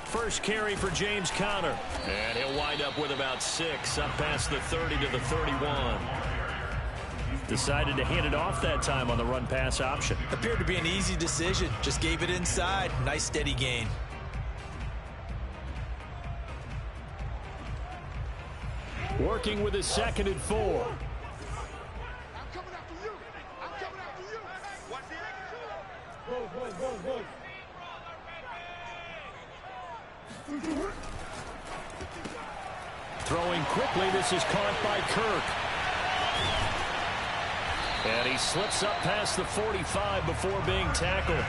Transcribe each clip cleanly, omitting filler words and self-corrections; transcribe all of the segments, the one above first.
First carry for James Conner. And he'll wind up with about 6, up past the 30 to the 31. Decided to hand it off that time on the run-pass option. Appeared to be an easy decision. Just gave it inside. Nice steady gain. Working with his 2nd and 4. Throwing quickly. This is caught by Kirk. And he slips up past the 45 before being tackled.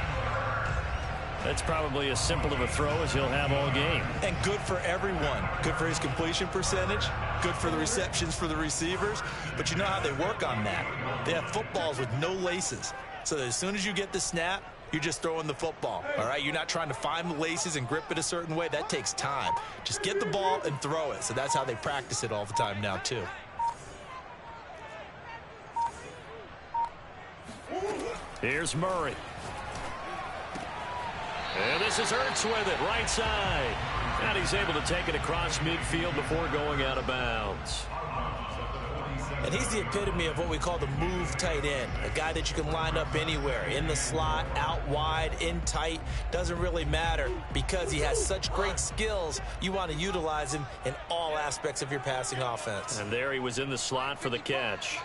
That's probably as simple of a throw as he'll have all game. And good for everyone. Good for his completion percentage. Good for the receptions for the receivers. But you know how they work on that. They have footballs with no laces. So that as soon as you get the snap, you're just throwing the football. All right? You're not trying to find the laces and grip it a certain way. That takes time. Just get the ball and throw it. So that's how they practice it all the time now, too. Here's Murray. And this is Ertz with it, right side. And he's able to take it across midfield before going out of bounds. And he's the epitome of what we call the move tight end. A guy that you can line up anywhere. In the slot, out wide, in tight. Doesn't really matter because he has such great skills. You want to utilize him in all aspects of your passing offense. And there he was in the slot for the catch.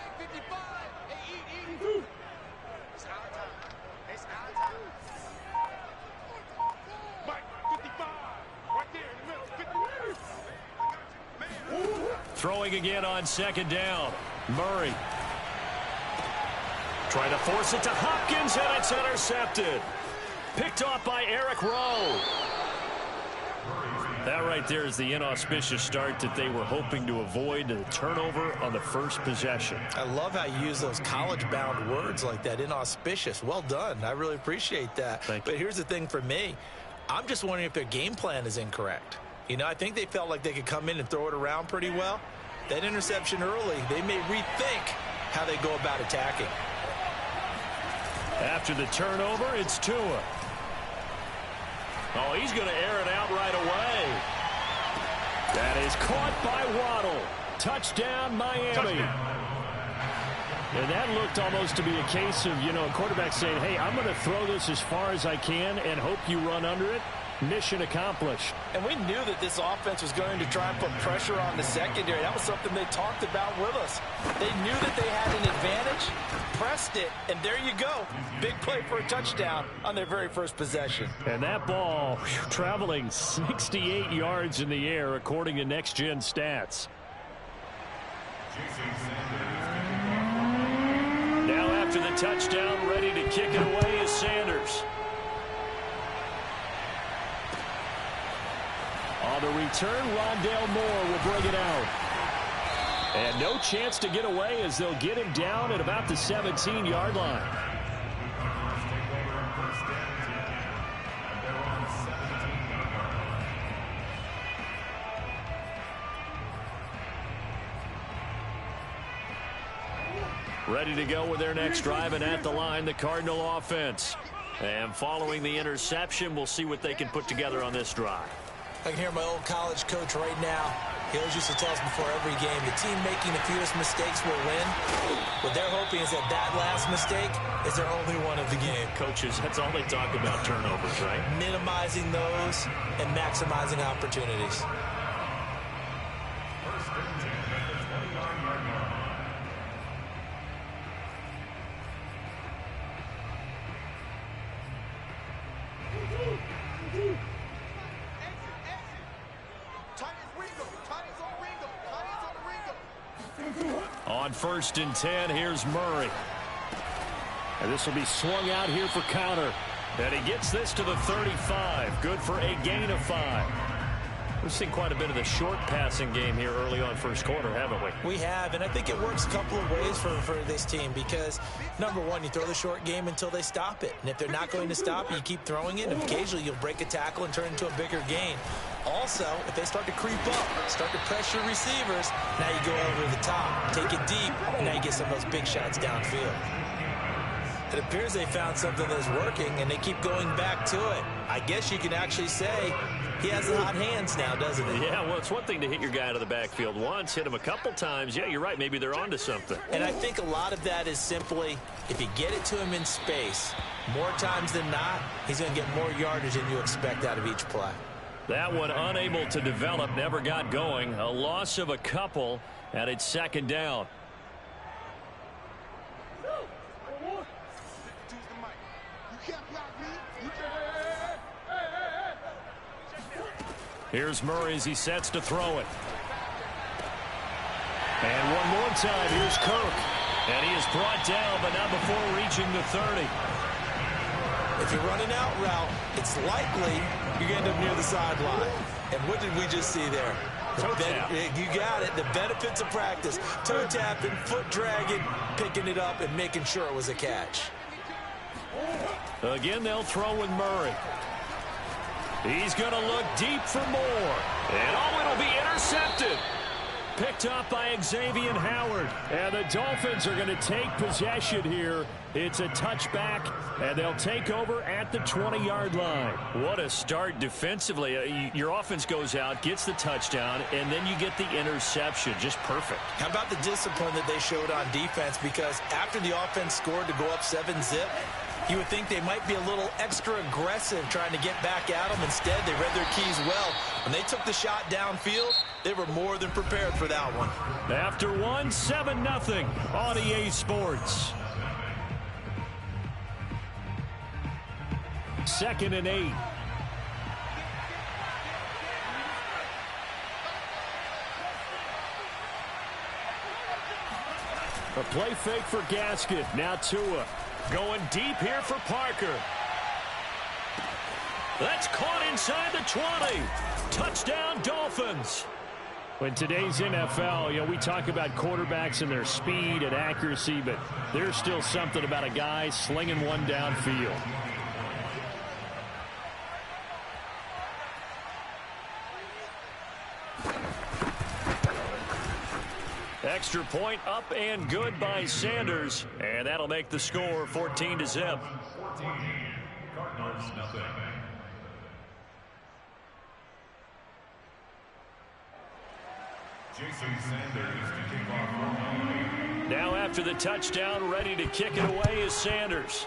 Throwing again on 2nd down. Murray. Trying to force it to Hopkins, and it's intercepted. Picked off by Eric Rowe. That right there is the inauspicious start that they were hoping to avoid, the turnover on the first possession. I love how you use those college-bound words like that, inauspicious. Well done. I really appreciate that. Thank you. But here's the thing for me. I'm just wondering if their game plan is incorrect. You know, I think they felt like they could come in and throw it around pretty well. That interception early, they may rethink how they go about attacking. After the turnover, it's Tua. Oh, he's going to air it out right away. That is caught by Waddle. Touchdown, Miami. And that looked almost to be a case of, you know, a quarterback saying, hey, I'm going to throw this as far as I can and hope you run under it. Mission accomplished. And we knew that this offense was going to try and put pressure on the secondary. That was something they talked about with us. They knew that they had an advantage, pressed it, and there you go. Big play for a touchdown on their very first possession. And that ball traveling 68 yards in the air, according to Next Gen Stats. Now after the touchdown, ready to kick it away is Sanders. On the return, Rondale Moore will bring it out. And no chance to get away as they'll get him down at about the 17-yard line. Ready to go with their next drive, and at the line, the Cardinal offense. And following the interception, we'll see what they can put together on this drive. I can hear my old college coach right now. He always used to tell us before every game, the team making the fewest mistakes will win. What they're hoping is that that last mistake is their only one of the game. Coaches, that's all they talk about, turnovers, right? Minimizing those and maximizing opportunities. On 1st and 10, here's Murray. And this will be swung out here for Conner. And he gets this to the 35. Good for a gain of 5. We've seen quite a bit of the short passing game here early on first quarter, haven't we? We have, and I think it works a couple of ways for this team because, number one, you throw the short game until they stop it. And if they're not going to stop it, you keep throwing it, and occasionally you'll break a tackle and turn it into a bigger gain. Also, if they start to creep up, start to pressure receivers, now you go over the top, take it deep, and now you get some of those big shots downfield. It appears they found something that's working, and they keep going back to it. I guess you can actually say he has the hot hands now, doesn't he? Yeah, well, it's one thing to hit your guy out of the backfield once, hit him a couple times. Yeah, you're right. Maybe they're onto something. And I think a lot of that is simply if you get it to him in space, more times than not, he's going to get more yardage than you expect out of each play. That one unable to develop, never got going. A loss of a couple, and it's second down. Here's Murray as he sets to throw it. And one more time, here's Kirk. And he is brought down, but not before reaching the 30. If you're running out route, it's likely you're going to end up near the sideline. And what did we just see there? Toe tap. You got it. The benefits of practice. Toe tapping, foot dragging, picking it up, and making sure it was a catch. Again, they'll throw with Murray. He's going to look deep for more. And it'll be intercepted. Picked up by Xavier Howard. And the Dolphins are going to take possession here. It's a touchback, and they'll take over at the 20-yard line. What a start defensively. Your offense goes out, gets the touchdown, and then you get the interception. Just perfect. How about the discipline that they showed on defense? Because after the offense scored to go up 7-zip, you would think they might be a little extra aggressive trying to get back at them. Instead, they read their keys well. When they took the shot downfield, they were more than prepared for that one. After one, 7-0 on EA Sports. 2nd and 8. A play fake for Gaskin. Now Tua. Going deep here for Parker. That's caught inside the 20. Touchdown, Dolphins. In today's NFL, we talk about quarterbacks and their speed and accuracy, but there's still something about a guy slinging one downfield. Extra point up and good by Sanders, and that'll make the score 14-0. Now after the touchdown, ready to kick it away is Sanders.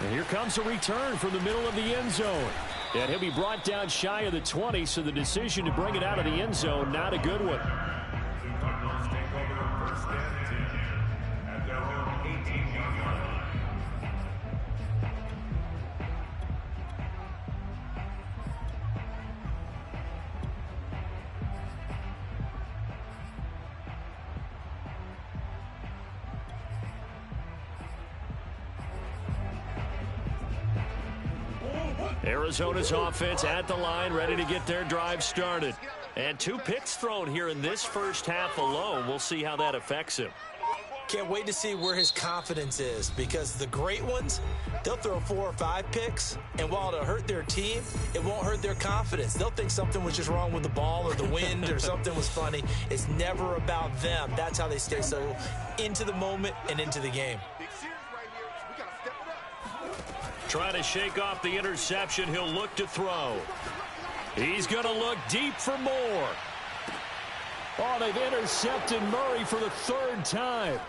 And here comes a return from the middle of the end zone. And he'll be brought down shy of the 20, so the decision to bring it out of the end zone, not a good one. Arizona's offense at the line, ready to get their drive started. And 2 picks thrown here in this first half alone. We'll see how that affects him. Can't wait to see where his confidence is, because the great ones, they'll throw 4 or 5 picks, and while it'll hurt their team, it won't hurt their confidence. They'll think something was just wrong with the ball or the wind or something was funny. It's never about them. That's how they stay so into the moment and into the game. Trying to shake off the interception. He'll look to throw. He's going to look deep for more. Oh, they've intercepted Murray for the 3rd time.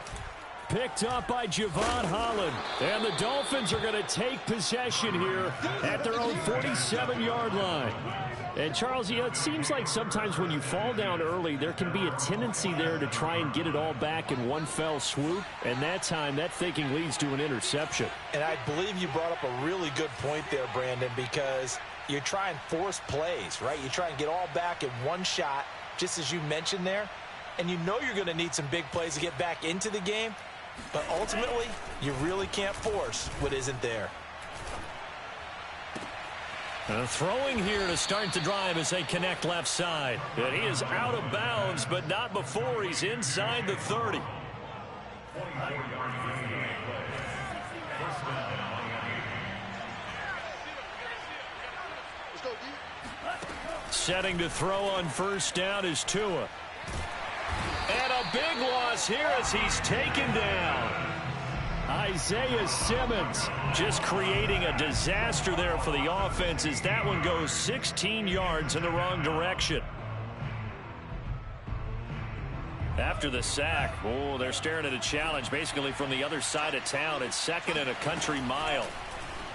Picked up by Javon Holland. And the Dolphins are going to take possession here at their own 47-yard line. And, Charles, it seems like sometimes when you fall down early, there can be a tendency there to try and get it all back in one fell swoop. And that time, that thinking leads to an interception. And I believe you brought up a really good point there, Brandon, because you try and force plays, right? You try and get all back in one shot, just as you mentioned there. And you know you're going to need some big plays to get back into the game. But ultimately, you really can't force what isn't there. Throwing here to start the drive as they connect left side. And he is out of bounds, but not before he's inside the 30. Setting to throw on first down is Tua. And a big loss here as he's taken down. Isaiah Simmons just creating a disaster there for the offense as that one goes 16 yards in the wrong direction. After the sack, oh, they're staring at a challenge basically from the other side of town. It's 2nd and a country mile.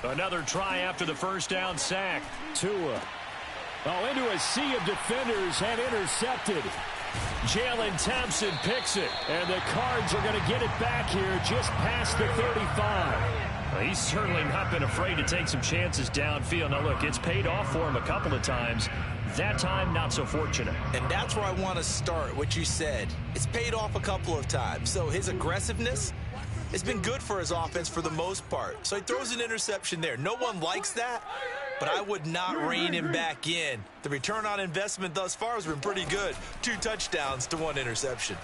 Another try after the first down sack. Tua. Oh, into a sea of defenders and intercepted. Jalen Thompson picks it, and the Cards are going to get it back here just past the 35. Well, he's certainly not been afraid to take some chances downfield. Now, look, it's paid off for him a couple of times. That time, not so fortunate. And that's where I want to start, what you said. It's paid off a couple of times. So his aggressiveness has been good for his offense for the most part. So he throws an interception there. No one likes that, but I would not rein him back in. The return on investment thus far has been pretty good. 2 touchdowns to 1 interception.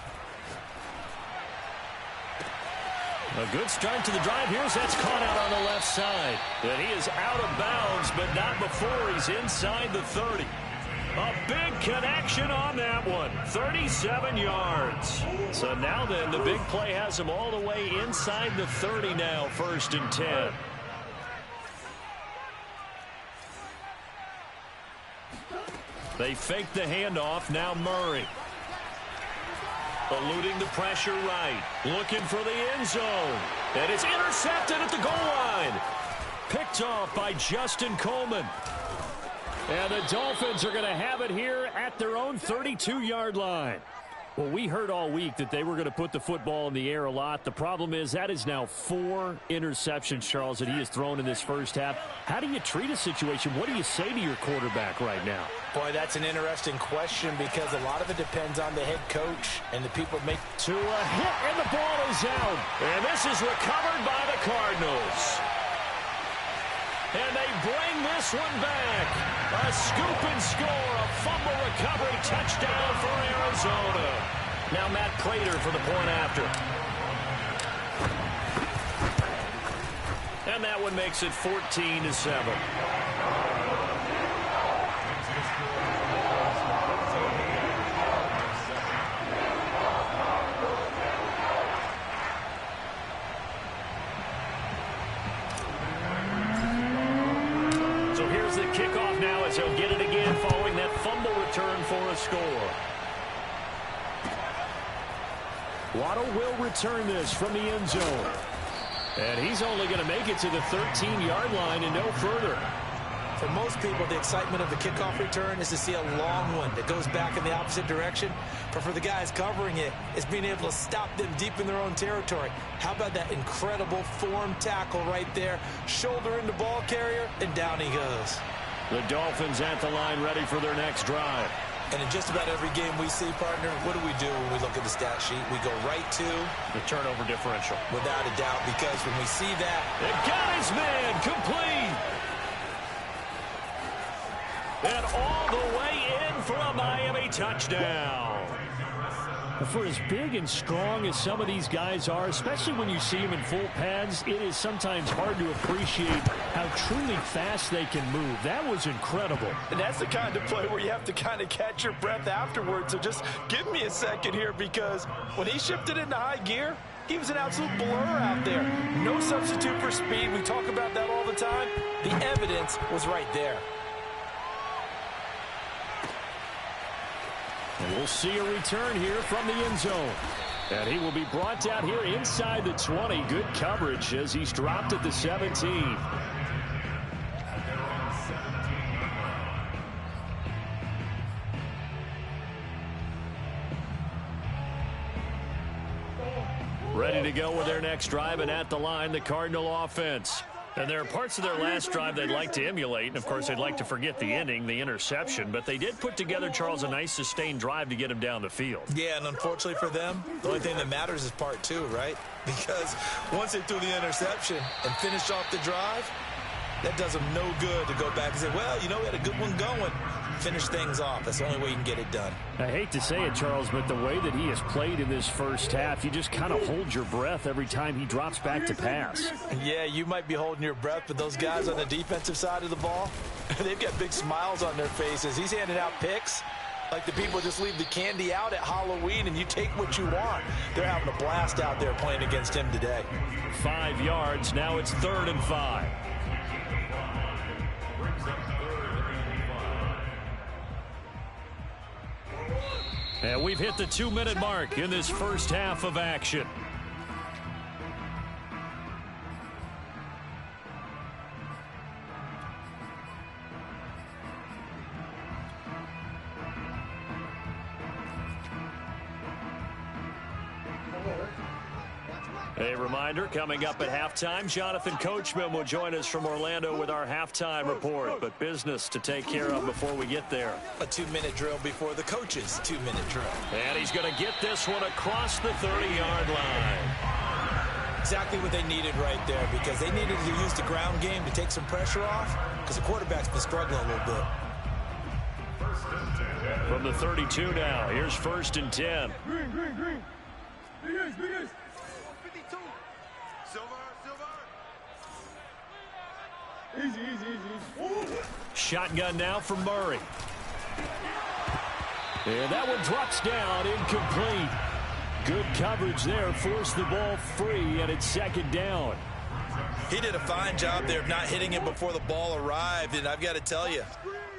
A good start to the drive. Here's that's caught out on the left side. And he is out of bounds, but not before he's inside the 30. A big connection on that one. 37 yards. So now then, the big play has him all the way inside the 30 now, 1st and 10. They fake the handoff. Now Murray. Eluding the pressure right. Looking for the end zone. And it's intercepted at the goal line. Picked off by Justin Coleman. And the Dolphins are going to have it here at their own 32-yard line. Well, we heard all week that they were going to put the football in the air a lot. The problem is that is now 4 interceptions, Charles, that he has thrown in this first half. How do you treat a situation? What do you say to your quarterback right now? Boy, that's an interesting question because a lot of it depends on the head coach and the people make. To a hit, and the ball is out. And this is recovered by the Cardinals. And they bring this one back. A scoop and score, a fumble recovery touchdown for Arizona. Now Matt Prater for the point after. And that one makes it 14-7. The kickoff now as he'll get it again following that fumble return for a score. Waddle will return this from the end zone. And he's only going to make it to the 13-yard line and no further. For most people, the excitement of the kickoff return is to see a long one that goes back in the opposite direction. But for the guys covering it, it's being able to stop them deep in their own territory. How about that incredible form tackle right there? Shoulder in the ball carrier, and down he goes. The Dolphins at the line ready for their next drive. And in just about every game we see, partner, what do we do when we look at the stat sheet? We go right to the turnover differential. Without a doubt, because when we see that, it got his man complete. And all the way in for a Miami touchdown. For as big and strong as some of these guys are, especially when you see them in full pads, it is sometimes hard to appreciate how truly fast they can move. That was incredible. And that's the kind of play where you have to kind of catch your breath afterwards. So just give me a second here, because when he shifted into high gear, he was an absolute blur out there. No substitute for speed. We talk about that all the time. The evidence was right there. And we'll see a return here from the end zone. And he will be brought down here inside the 20. Good coverage as he's dropped at the 17. Ready to go with their next drive, and at the line, the Cardinal offense. And there are parts of their last drive they'd like to emulate. And, of course, they'd like to forget the ending, the interception. But they did put together, Charles, a nice sustained drive to get him down the field. Yeah, and unfortunately for them, the only thing that matters is part 2, right? Because once they threw the interception and finished off the drive, that does them no good to go back and say, well, you know, we had a good one going. Finish things off. That's the only way you can get it done. I hate to say it, Charles, but the way that he has played in this first half, you just kind of hold your breath every time he drops back to pass. Yeah, you might be holding your breath, but those guys on the defensive side of the ball, they've got big smiles on their faces. He's handing out picks. Like the people just leave the candy out at Halloween and you take what you want. They're having a blast out there playing against him today. 5 yards. Now it's 3rd and 5. And we've hit the 2-minute mark in this first half of action. A reminder, coming up at halftime, Jonathan Coachman will join us from Orlando with our halftime report. But business to take care of before we get there. A 2-minute drill before the coach's 2-minute drill. And he's going to get this one across the 30-yard line. Exactly what they needed right there, because they needed to use the ground game to take some pressure off, because the quarterback's been struggling a little bit. From the 32 now, here's 1st and 10. Green. Big ace. Easy. Shotgun now for Murray. And that one drops down, incomplete. Good coverage there, forced the ball free, and it's 2nd down. He did a fine job there of not hitting him before the ball arrived, and I've got to tell you,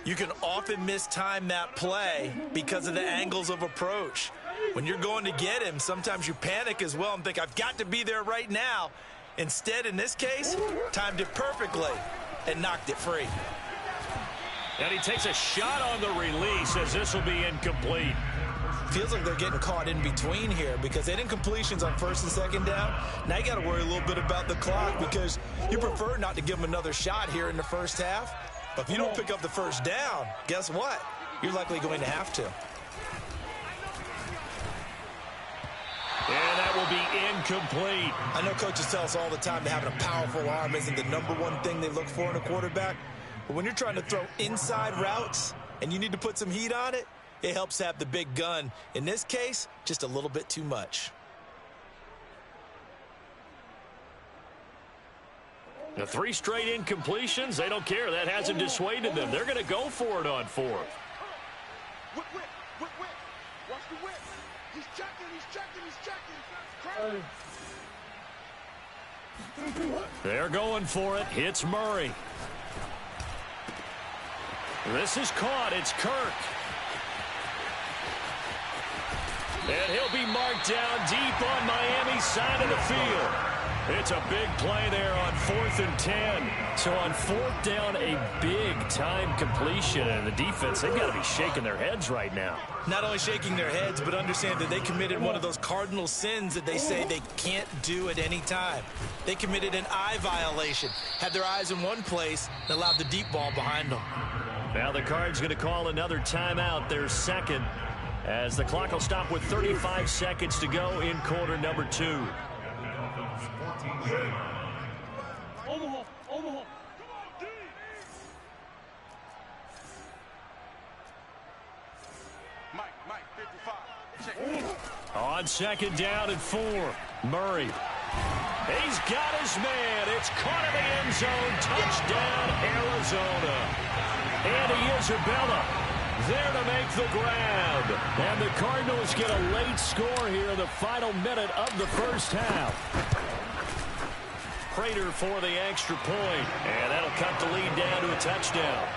you can often mistime that play because of the angles of approach. When you're going to get him, sometimes you panic as well and think, I've got to be there right now. Instead, in this case, timed it perfectly and knocked it free. And he takes a shot on the release as this will be incomplete. Feels like they're getting caught in between here because they didn't completions on 1st and 2nd down. Now you got to worry a little bit about the clock because you prefer not to give them another shot here in the first half. But if you don't pick up the 1st down, guess what? You're likely going to have to. And that will be incomplete. I know coaches tell us all the time that having a powerful arm isn't the #1 thing they look for in a quarterback. But when you're trying to throw inside routes and you need to put some heat on it, it helps have the big gun. In this case, just a little bit too much. The 3 straight incompletions, they don't care. That hasn't dissuaded them. They're going to go for it on 4th. Whip. Watch the whip. He's checking. They're going for it. Hits Murray. This is caught. It's Kirk. And he'll be marked down deep on Miami's side of the field. It's a big play there on 4th and 10. So on 4th down, a big-time completion. And the defense, they've got to be shaking their heads right now. Not only shaking their heads, but understand that they committed one of those cardinal sins that they say they can't do at any time. They committed an eye violation, had their eyes in one place, and allowed the deep ball behind them. Now the Cards going to call another timeout, their 2nd, as the clock will stop with 35 seconds to go in quarter number 2. Omaha. Mike, 55. Check. On 2nd down and 4, Murray. He's got his man. It's caught in the end zone. Touchdown, Arizona. Andy Isabella there to make the grab. And the Cardinals get a late score here in the final minute of the first half. Prater for the extra point. And that'll cut the lead down to a touchdown.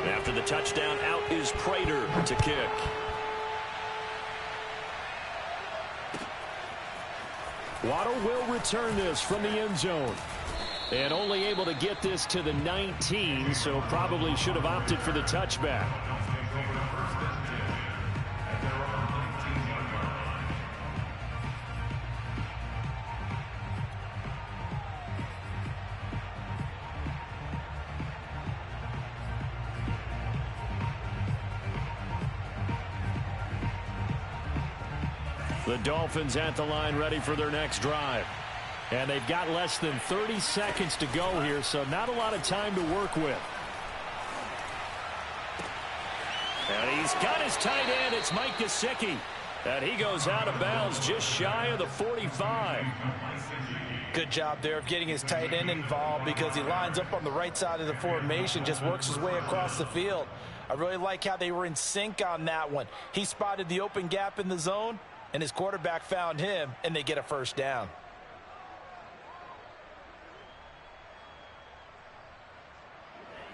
After the touchdown, out is Prater to kick. Waddle will return this from the end zone. And only able to get this to the 19, so probably should have opted for the touchback. The Dolphins at the line ready for their next drive. And they've got less than 30 seconds to go here, so not a lot of time to work with. And he's got his tight end. It's Mike Gesicki. And he goes out of bounds just shy of the 45. Good job there of getting his tight end involved because he lines up on the right side of the formation, just works his way across the field. I really like how they were in sync on that one. He spotted the open gap in the zone, and his quarterback found him, and they get a first down.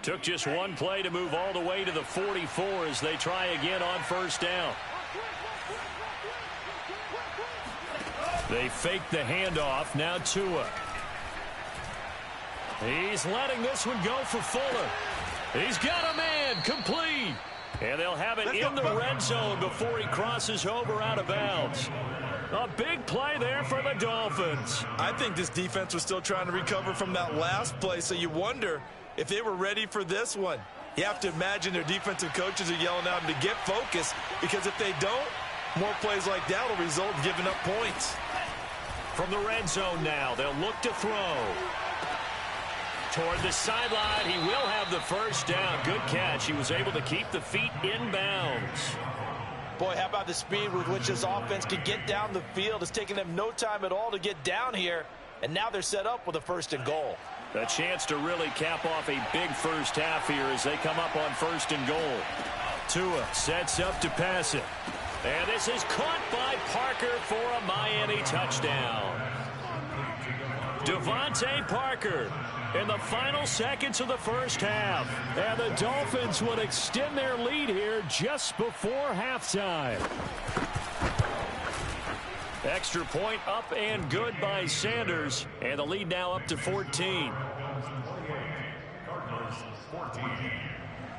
Took just one play to move all the way to the 44 as they try again on first down. They fake the handoff. Now Tua. He's letting this one go for Fuller. He's got a man. Complete. And they'll have it in the red zone before he crosses over out of bounds. A big play there for the Dolphins. I think this defense was still trying to recover from that last play, so you wonder if they were ready for this one. You have to imagine their defensive coaches are yelling at them to get focused, because if they don't, more plays like that will result in giving up points. From the red zone now, they'll look to throw. Toward the sideline, he will have the first down. Good catch. He was able to keep the feet in bounds. Boy, how about the speed with which this offense can get down the field? It's taken them no time at all to get down here, and now they're set up with a first and goal. A chance to really cap off a big first half here as they come up on first and goal. Tua sets up to pass it. And this is caught by Parker for a Miami touchdown. Devontae Parker in the final seconds of the first half. And the Dolphins would extend their lead here just before halftime. Extra point up and good by Sanders. And the lead now up to 14. Cardinals 14.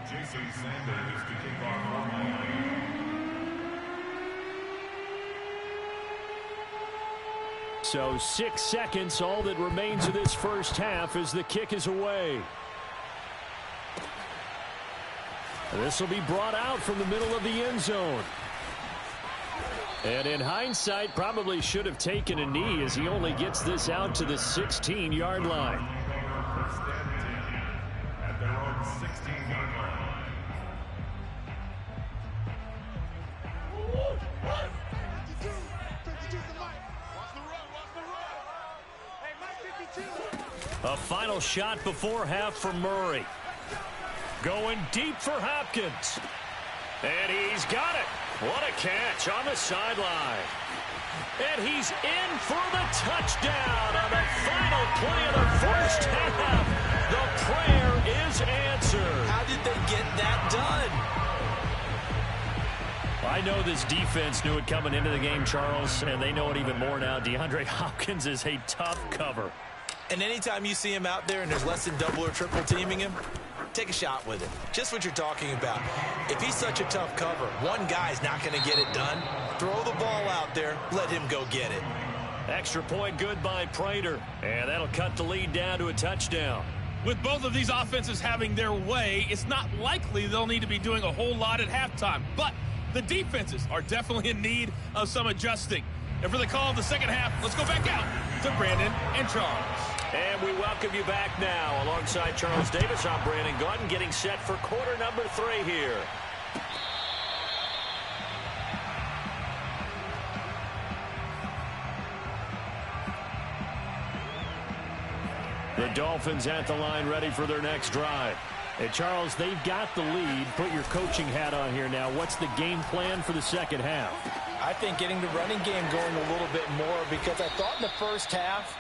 Jason Sanders to kick off for Miami. So 6 seconds, all that remains of this first half as the kick is away. This will be brought out from the middle of the end zone. And in hindsight, probably should have taken a knee as he only gets this out to the 16-yard line. At their own 16-yard line. A final shot before half for Murray. Going deep for Hopkins. And he's got it. What a catch on the sideline. And he's in for the touchdown on the final play of the first half. The prayer is answered. How did they get that done? I know this defense knew it coming into the game, Charles, and they know it even more now. DeAndre Hopkins is a tough cover. And anytime you see him out there and there's less than double or triple teaming him, take a shot with it. Just what you're talking about. If he's such a tough cover, one guy's not going to get it done. Throw the ball out there. Let him go get it. Extra point good by Prater. And that'll cut the lead down to a touchdown. With both of these offenses having their way, it's not likely they'll need to be doing a whole lot at halftime. But the defenses are definitely in need of some adjusting. And for the call of the second half, let's go back out to Brandon and Charles. And we welcome you back now. Alongside Charles Davis, I'm Brandon Gaudin, getting set for quarter number 3 here. The Dolphins at the line, ready for their next drive. Hey, Charles, they've got the lead. Put your coaching hat on here now. What's the game plan for the second half? I think getting the running game going a little bit more, because I thought in the first half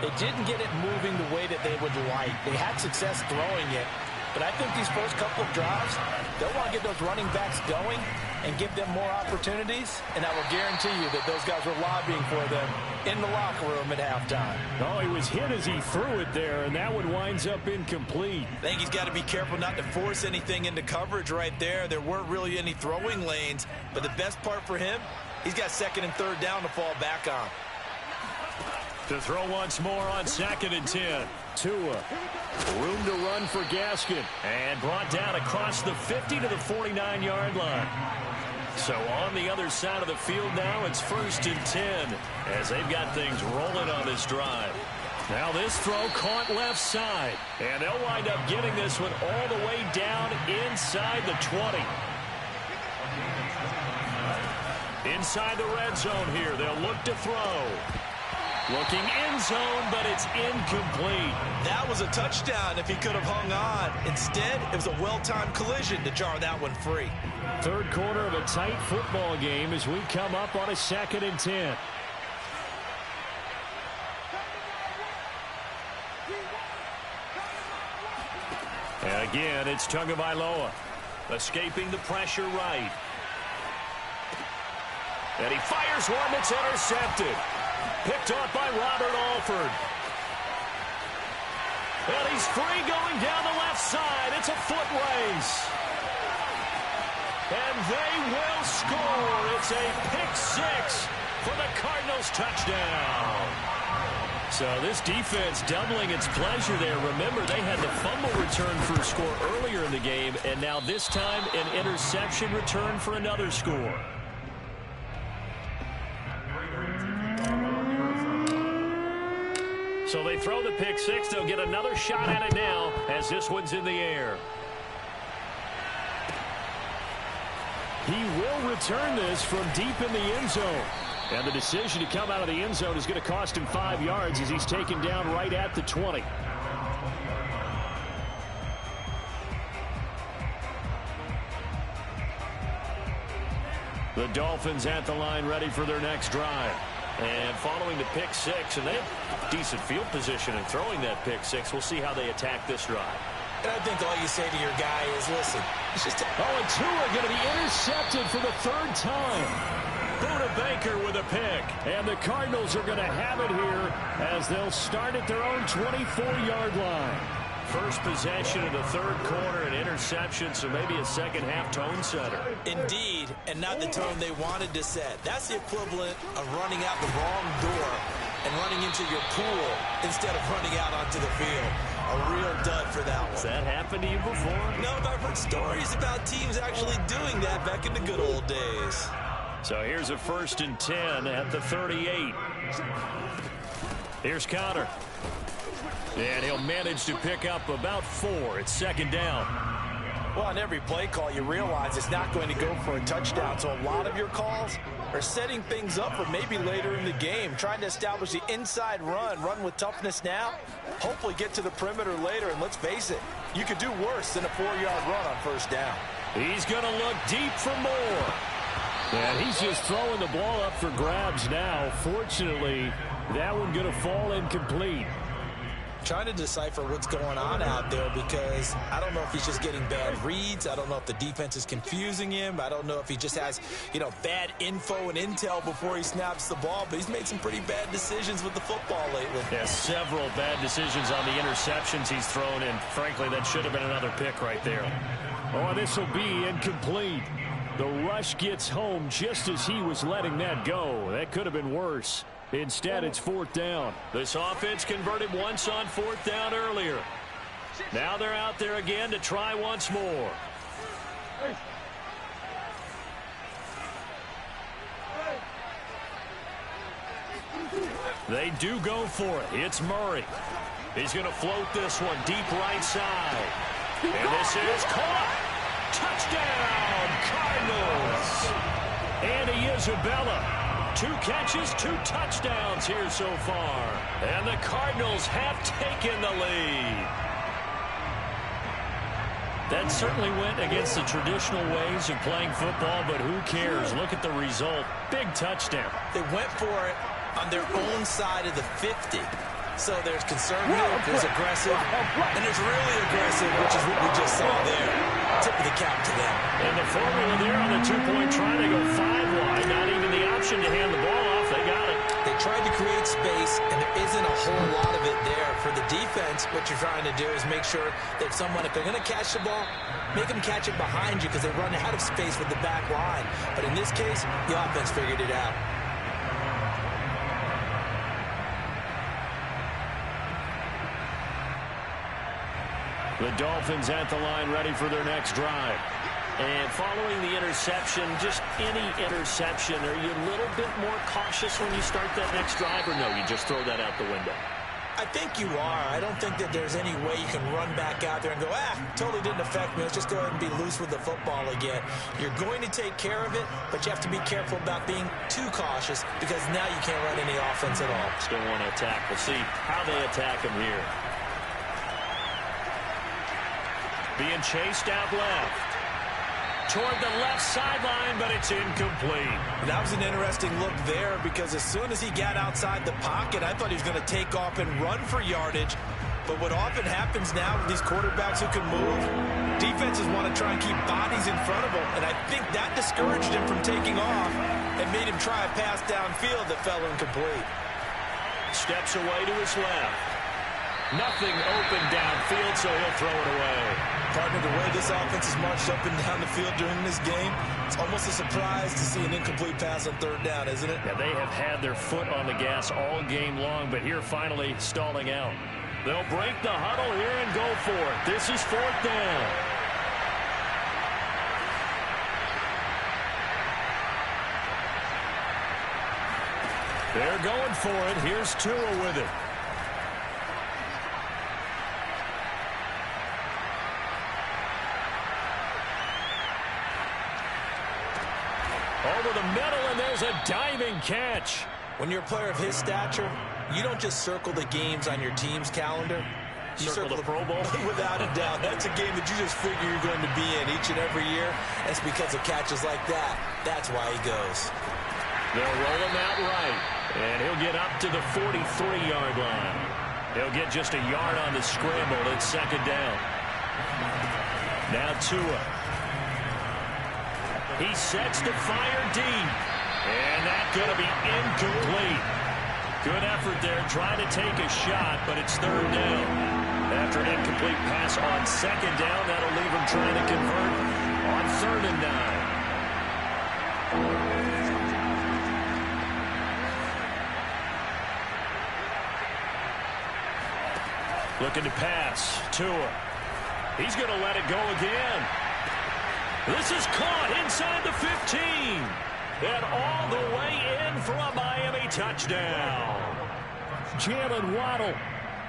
they didn't get it moving the way that they would like. They had success throwing it, but I think these first couple of drives, they'll want to get those running backs going and give them more opportunities, and I will guarantee you that those guys were lobbying for them in the locker room at halftime. Oh, he was hit as he threw it there, and that one winds up incomplete. I think he's got to be careful not to force anything into coverage right there. There weren't really any throwing lanes, but the best part for him, he's got second and third down to fall back on. To throw once more on 2nd and 10. Tua. Room to run for Gaskin. And brought down across the 50 to the 49-yard line. So on the other side of the field now, it's 1st and 10 as they've got things rolling on this drive. Now this throw caught left side. And they'll wind up getting this one all the way down inside the 20. Inside the red zone here. They'll look to throw. Looking end zone, but it's incomplete. That was a touchdown if he could have hung on. Instead, it was a well-timed collision to jar that one free. Third quarter of a tight football game as we come up on a 2nd and 10. And again, it's Tagovailoa escaping the pressure right. And he fires one that's intercepted. Picked off by Robert Alford. And he's free going down the left side. It's a foot race. And they will score. It's a pick six for the Cardinals touchdown. So this defense doubling its pleasure there. Remember, they had the fumble return for a score earlier in the game, and now this time an interception return for another score. So they throw the pick six. They'll get another shot at it now as this one's in the air. He will return this from deep in the end zone. And the decision to come out of the end zone is going to cost him 5 yards as he's taken down right at the 20. The Dolphins at the line ready for their next drive. And following the pick six, and they have decent field position in throwing that pick six. We'll see how they attack this drive. And I think all you say to your guy is, listen, it's just... and Tua going to be intercepted for the 3rd time. Buda Baker with a pick. And the Cardinals are going to have it here as they'll start at their own 24-yard line. First possession of the 3rd quarter, an interception, so maybe a second-half tone setter. Indeed, and not the tone they wanted to set. That's the equivalent of running out the wrong door and running into your pool instead of running out onto the field. A real dud for that one. Has that happened to you before? No, but I've heard stories about teams actually doing that back in the good old days. So here's a 1st and 10 at the 38. Here's Connor. And he'll manage to pick up about 4. It's 2nd down. Well, on every play call, you realize it's not going to go for a touchdown. So a lot of your calls are setting things up for maybe later in the game, trying to establish the inside run with toughness now, hopefully get to the perimeter later. And let's face it, you could do worse than a 4-yard run on 1st down. He's going to look deep for more. And he's just throwing the ball up for grabs now. Fortunately, that one going to fall incomplete. Trying to decipher what's going on out there because I don't know if he's just getting bad reads. I don't know if the defense is confusing him. I don't know if he just has, bad info and intel before he snaps the ball. But he's made some pretty bad decisions with the football lately. Yeah, several bad decisions on the interceptions he's thrown in. Frankly, that should have been another pick right there. Oh, this will be incomplete. The rush gets home just as he was letting that go. That could have been worse. Instead, it's 4th down. This offense converted once on 4th down earlier. Now they're out there again to try once more. They do go for it. It's Murray. He's going to float this one deep right side. And this is caught. Touchdown, Cardinals. Andy Isabella. 2 catches, 2 touchdowns here so far. And the Cardinals have taken the lead. That certainly went against the traditional ways of playing football, but who cares? Look at the result. Big touchdown. They went for it on their own side of the 50. So there's conservative, there's aggressive, and there's really aggressive, which is what we just saw there. Tip of the cap to them. And the formula there on the 2-point try, they go 5 wide. Not even the option to hand the ball off. They got it. They tried to create space, and there isn't a whole lot of it there. For the defense, what you're trying to do is make sure that someone, if they're going to catch the ball, make them catch it behind you because they run out of space with the back line. But in this case, the offense figured it out. The Dolphins at the line ready for their next drive. And following the interception, just any interception, are you a little bit more cautious when you start that next drive, or no, you just throw that out the window? I think you are. I don't think that there's any way you can run back out there and go, totally didn't affect me. Let's just go ahead and be loose with the football again. You're going to take care of it, but you have to be careful about being too cautious because now you can't run any offense at all. Still want to attack. We'll see how they attack him here. Being chased out left. Toward the left sideline, but it's incomplete. That was an interesting look there because as soon as he got outside the pocket, I thought he was going to take off and run for yardage. But what often happens now with these quarterbacks who can move, defenses want to try and keep bodies in front of them, and I think that discouraged him from taking off and made him try a pass downfield that fell incomplete. Steps away to his left. Nothing open downfield, so he'll throw it away. Partner, the way this offense has marched up and down the field during this game, it's almost a surprise to see an incomplete pass on third down, isn't it? Yeah, they have had their foot on the gas all game long, but here finally stalling out. They'll break the huddle here and go for it. This is fourth down. They're going for it. Here's Tua with it. Over the middle, and there's a diving catch. When you're a player of his stature, you don't just circle the games on your team's calendar. You circle the Pro Bowl? Without a doubt. That's a game that you just figure you're going to be in each and every year. That's because of catches like that. That's why he goes. They'll roll him out right, and he'll get up to the 43-yard line. He'll get just a yard on the scramble. It's second down. Now Tua. He sets to fire deep. And that's going to be incomplete. Good effort there trying to take a shot, but it's third down. After an incomplete pass on second down, that'll leave him trying to convert on 3rd and 9. Looking to pass. Tua. He's going to let it go again. This is caught inside the 15. And all the way in for a Miami touchdown. Jalen Waddle,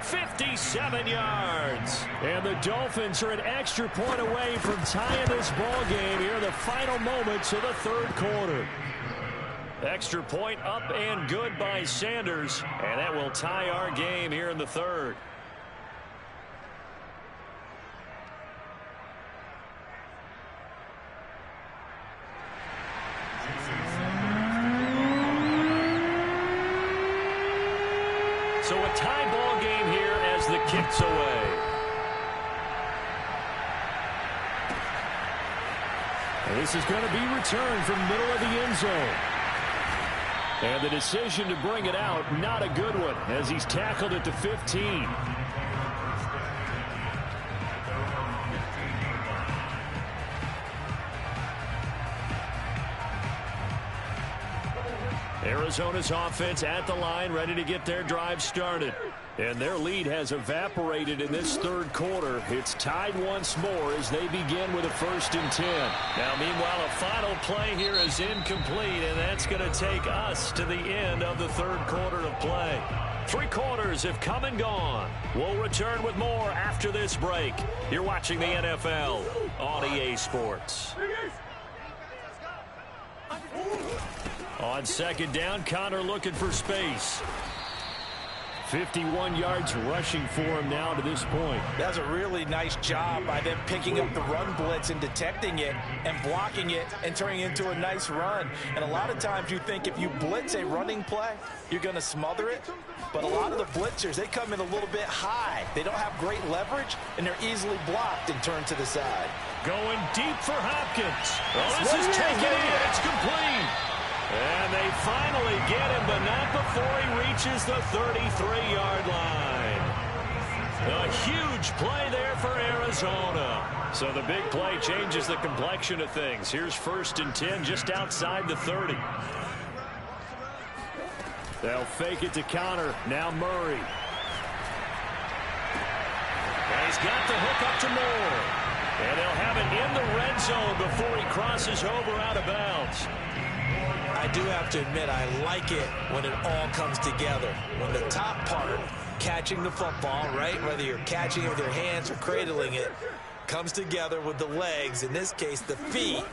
57 yards. And the Dolphins are an extra point away from tying this ball game here in the final moments of the third quarter. Extra point up and good by Sanders. And that will tie our game here in the third. So a tie ball game here as the kick's away. And this is going to be returned from middle of the end zone. And the decision to bring it out, not a good one, as he's tackled at the 15. Arizona's offense at the line, ready to get their drive started. And their lead has evaporated in this third quarter. It's tied once more as they begin with a 1st and 10. Now, meanwhile, a final play here is incomplete, and that's going to take us to the end of the third quarter of play. 3 quarters have come and gone. We'll return with more after this break. You're watching the NFL on EA Sports. On second down, Connor looking for space. 51 yards rushing for him now to this point. That's a really nice job by them picking up the run blitz and detecting it and blocking it and turning it into a nice run. And a lot of times you think if you blitz a running play, you're going to smother it. But a lot of the blitzers, they come in a little bit high. They don't have great leverage, and they're easily blocked and turned to the side. Going deep for Hopkins. Oh, this is taken in. It's complete. And they finally get him, but not before he reaches the 33-yard line. A huge play there for Arizona. So the big play changes the complexion of things. Here's 1st and 10 just outside the 30. They'll fake it to Connor. Now Murray. And he's got the hook up to Moore. And they'll have it in the red zone before he crosses over out of bounds. I do have to admit, I like it when it all comes together. When the top part catching the football, right? Whether you're catching it with your hands or cradling it, comes together with the legs, in this case the feet,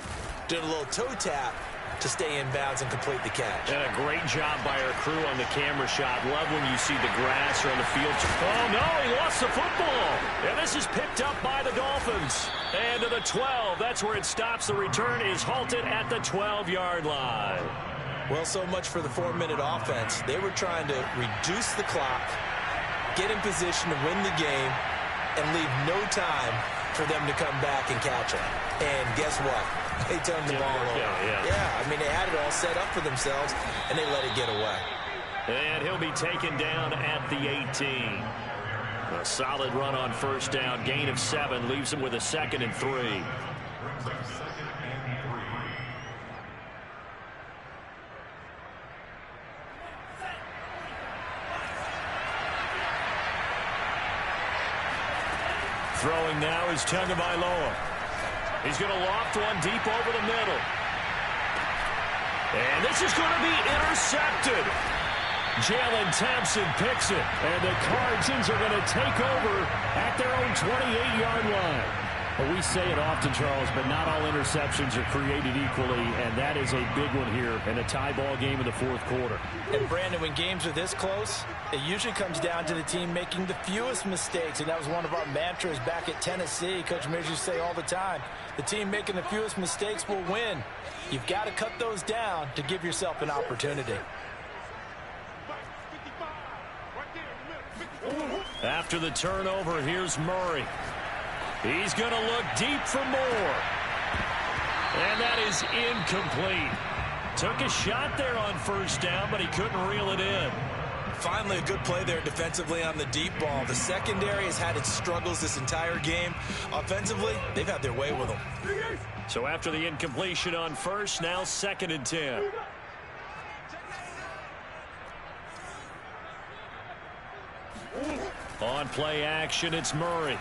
doing a little toe tap to stay in bounds and complete the catch. And a great job by our crew on the camera shot. Love when you see the grass or on the field. Oh, no, he lost the football. And this is picked up by the Dolphins. And to the 12. That's where it stops. The return is halted at the 12-yard line. Well, so much for the 4-minute offense. They were trying to reduce the clock, get in position to win the game, and leave no time for them to come back and catch it. And guess what? They turned the ball over. Yeah, I mean, they had it all set up for themselves, and they let it get away. And he'll be taken down at the 18. A solid run on first down. Gain of 7 leaves him with a 2nd and 3. Throwing now is Tagovailoa. He's going to loft one deep over the middle. And this is going to be intercepted. Jalen Thompson picks it. And the Cardinals are going to take over at their own 28-yard line. Well, we say it often, Charles, but not all interceptions are created equally, and that is a big one here in a tie ball game in the fourth quarter. And, Brandon, when games are this close, it usually comes down to the team making the fewest mistakes, and that was one of our mantras back at Tennessee. Coach Mears used to say all the time, the team making the fewest mistakes will win. You've got to cut those down to give yourself an opportunity. After the turnover, here's Murray. He's going to look deep for more. And that is incomplete. Took a shot there on first down, but he couldn't reel it in. Finally, a good play there defensively on the deep ball. The secondary has had its struggles this entire game. Offensively, they've had their way with them. So after the incompletion on first, now 2nd and 10. On play action, it's Murray.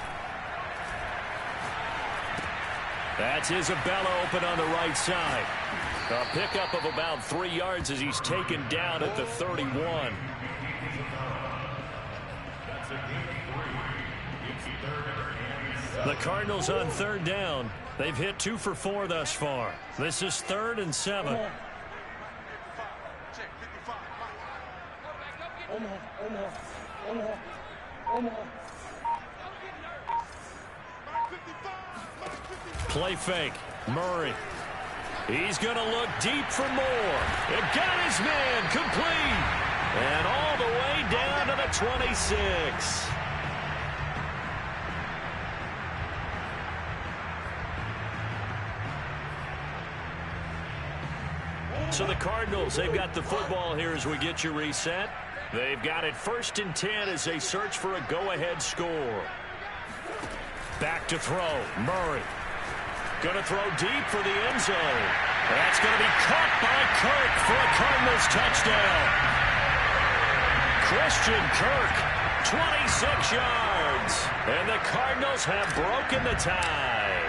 That's Isabella open on the right side. A pickup of about 3 yards as he's taken down at the 31. The Cardinals on 3rd down. They've hit 2 for 4 thus far. This is 3rd and 7. Play fake. Murray. He's going to look deep for more. It got his man complete. And all the way down to the 26. So the Cardinals, they've got the football here as we get you reset. They've got it 1st and 10 as they search for a go-ahead score. Back to throw. Murray. Going to throw deep for the end zone. That's going to be caught by Kirk for a Cardinals touchdown. Christian Kirk, 26 yards. And the Cardinals have broken the tie.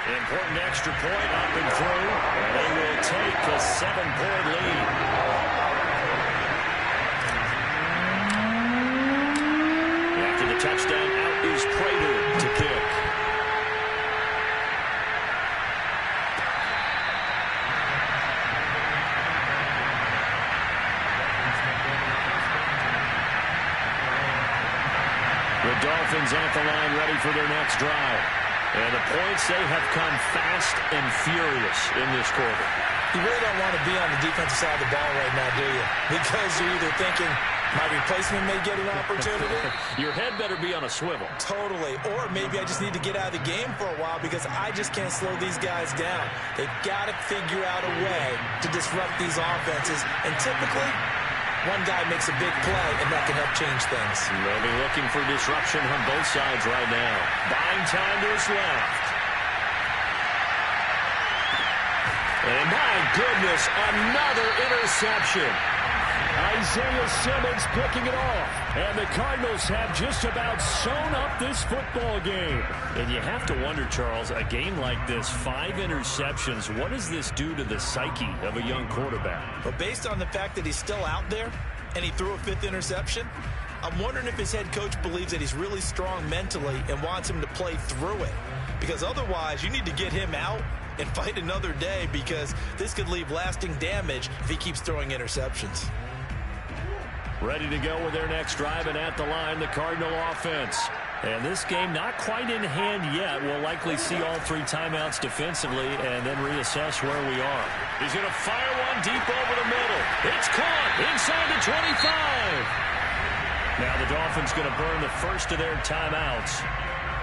Important extra point up and through. And they will take a 7-point lead. Touchdown out is Prater to kick. The Dolphins at the line ready for their next drive. And the points, they have come fast and furious in this quarter. You really don't want to be on the defensive side of the ball right now, do you? Because you're either thinking, my replacement may get an opportunity. Your head better be on a swivel. Totally. Or maybe I just need to get out of the game for a while because I just can't slow these guys down. They've got to figure out a way to disrupt these offenses. And typically, one guy makes a big play, and that can help change things. They'll be looking for disruption on both sides right now. Buying time to his left. And my goodness, another interception. Isaiah Simmons picking it off. And the Cardinals have just about sewn up this football game. And you have to wonder, Charles, a game like this, 5 interceptions, what does this do to the psyche of a young quarterback? Well, based on the fact that he's still out there and he threw a 5th interception, I'm wondering if his head coach believes that he's really strong mentally and wants him to play through it. Because otherwise, you need to get him out and fight another day, because this could leave lasting damage if he keeps throwing interceptions. Ready to go with their next drive, and at the line, the Cardinal offense. And this game not quite in hand yet. We'll likely see all 3 timeouts defensively and then reassess where we are. He's going to fire one deep over the middle. It's caught inside the 25. Now the Dolphins going to burn the first of their timeouts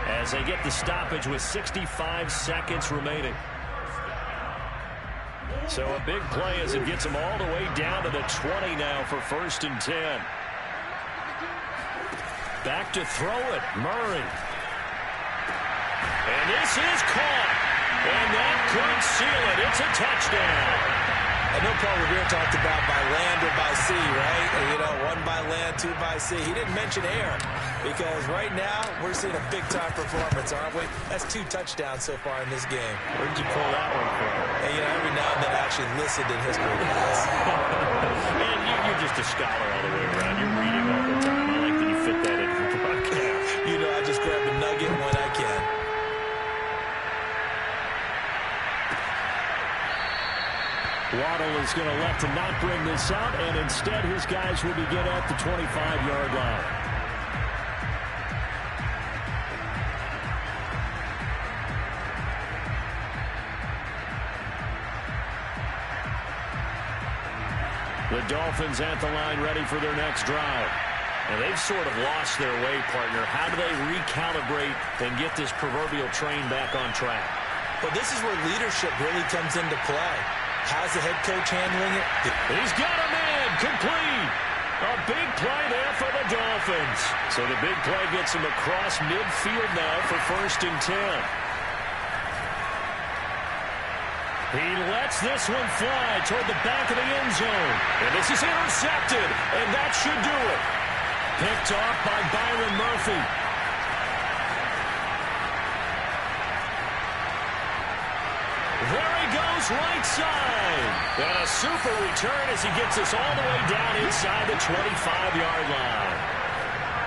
as they get the stoppage with 65 seconds remaining. So a big play as it gets them all the way down to the 20 now for 1st and 10. Back to throw it, Murray. And this is caught. And that could seal it. It's a touchdown. I know Paul Revere talked about by land or by sea, right? You know, 1 by land, 2 by sea. He didn't mention air, because right now we're seeing a big-time performance, aren't we? That's 2 touchdowns so far in this game. Where did you pull that one from? And, you know, every now and then I actually listened in history class. Man, you're just a scholar all the way around. You're reading all the time. I like that you fit that into the broadcast. You know, I just grab a nugget when I can. Waddle is going to elect to not bring this out, and instead his guys will begin at the 25-yard line. The Dolphins at the line, ready for their next drive. And they've sort of lost their way, partner. How do they recalibrate and get this proverbial train back on track? Well, this is where leadership really comes into play. How's the head coach handling it? He's got a man, complete. A big play there for the Dolphins. So the big play gets him across midfield now for 1st and 10. He lets this one fly toward the back of the end zone. And this is intercepted, and that should do it. Picked off by Byron Murphy. There he goes, right side. And a super return as he gets us all the way down inside the 25-yard line.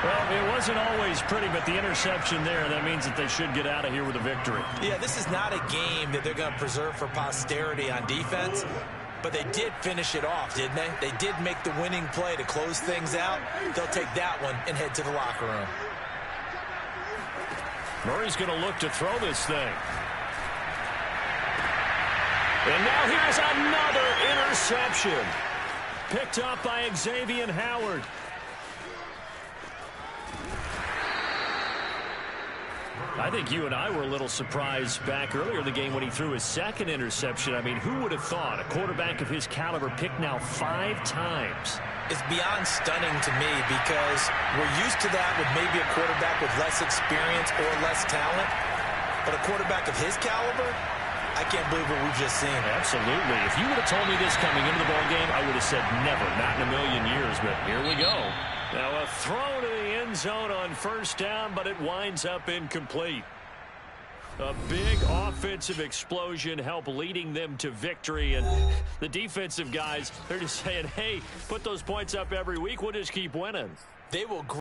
Well, it wasn't always pretty, but the interception there, that means that they should get out of here with a victory. Yeah, this is not a game that they're going to preserve for posterity on defense, but they did finish it off, didn't they? They did make the winning play to close things out. They'll take that one and head to the locker room. Murray's going to look to throw this thing. And now here's another interception. Picked up by Xavier Howard. I think you and I were a little surprised back earlier in the game when he threw his 2nd interception. I mean, who would have thought a quarterback of his caliber picked now 5 times? It's beyond stunning to me, because we're used to that with maybe a quarterback with less experience or less talent. But a quarterback of his caliber, I can't believe what we've just seen. Absolutely. If you would have told me this coming into the ballgame, I would have said never, not in a million years. But here we go. Now a throw to the end zone on 1st down, but it winds up incomplete. A big offensive explosion helped leading them to victory. And the defensive guys, they're just saying, hey, put those points up every week. We'll just keep winning. They will